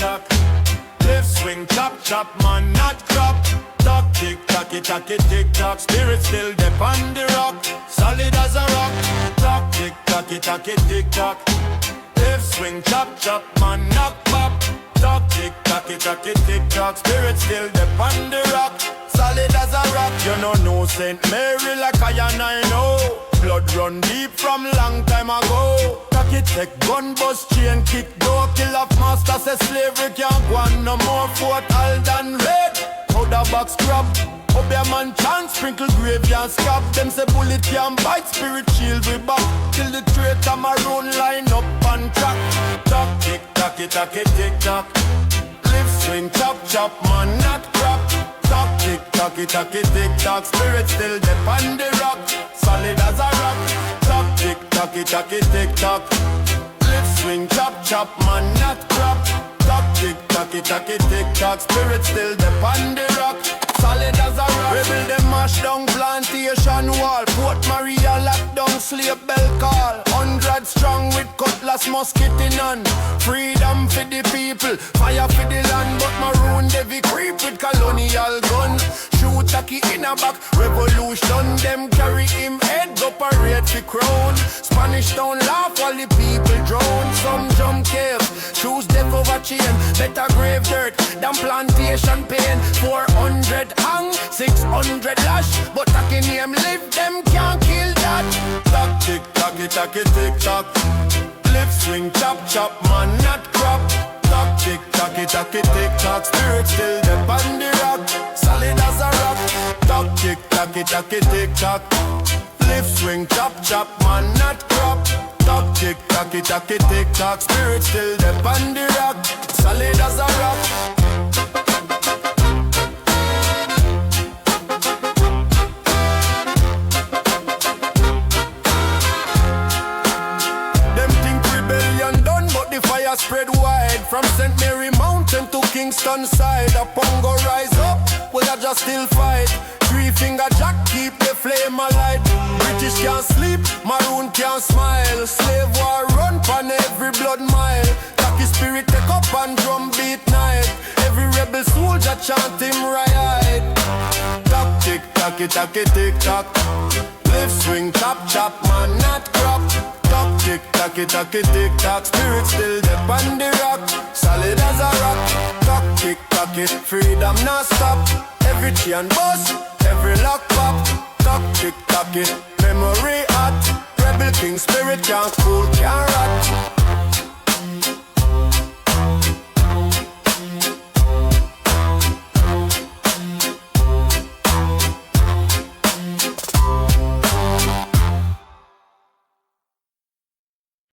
tack. Left swing, chop, chop, man, not crop. Tock, tick, tacky, tacky, tick, tock. Spirit still dip on the rock, solid as a rock. Tock, tick, tacky, tacky, tick, tock. Left swing, chop, chop, man, knock pop. Tock, tick, tacky, tacky, tick, tock. Spirit still dip on the rock, solid as a rock. You know Saint Mary like I know. Blood run deep from long time ago. Tacky take gun, bust, chain, kick, door. Kill off master, say slavery can't go on no more. Fort Haldane red, powder box crab. Obeahman Chant, sprinkle graveyard scab. Them say bullet can't bite, spirit shield we back. Till the traitor Maroon line up and track. Tock, tick, tacky, tacky, tick, tock. Live swing, chop, chop, man, not crap. Tock, tick, tacky, tacky, tick, tock. Spirit still dip on the rock, solid as a rock. Tock, tick, tacky, tacky, tick, tock. Live swing, chop, chop, man, not crap. Tock, tick, tacky, tacky, tick, tock. Spirit still dip on the rock, solid as a rock. Rebel them mash down plantation wall. Port Maria lock down slave bell call. 100 strong with cutlass, musket in hand. Freedom for the people, fire for the land. But Maroon Devi creep with colonial gun. Shoot Tackey in a back, revolution. Them carry him head, go parade for crown. Spanish town laugh while the people drown. Some jump cave, choose death over chain. Better grave dirt than plantation pain. 400 hang, 600 lash. But Tackey name live, them can't kill that. Tock, tick, tacky, tacky, tick, tock. Lip swing, chop, chop, man, not crop. Tock, tick, tacky, tacky, tick, tock. Spirit still dip on the rock, solid as a rock. Tock, tick, tacky, tacky, tick, tock. Lip swing, chop, chop, man, not crop. Tock, tick, tacky, tacky, tick, tock. Spirit still dip on the rock, solid as a rock. Spread wide from St. Mary Mountain to Kingston side. A Pongo rise up, we a just still fight. 3-finger jack keep the flame alight. British can't sleep, Maroon can't smile. Slave war run pan every blood mile. Tacky spirit take up and drum beat night. Every rebel soldier chant him right. Tock, tick, tacky, tacky, tick, tock. Live swing, chop, chop, man, not crop. Tock, tick, tacky, tacky, tick, tock. Spirit still dip on the rock, solid as a rock. Tock, tick, tacky, freedom not stop. Every chain bust, every lock pop. Tock, tick, tacky, memory hot. Rebel king spirit can't cool, can't rot.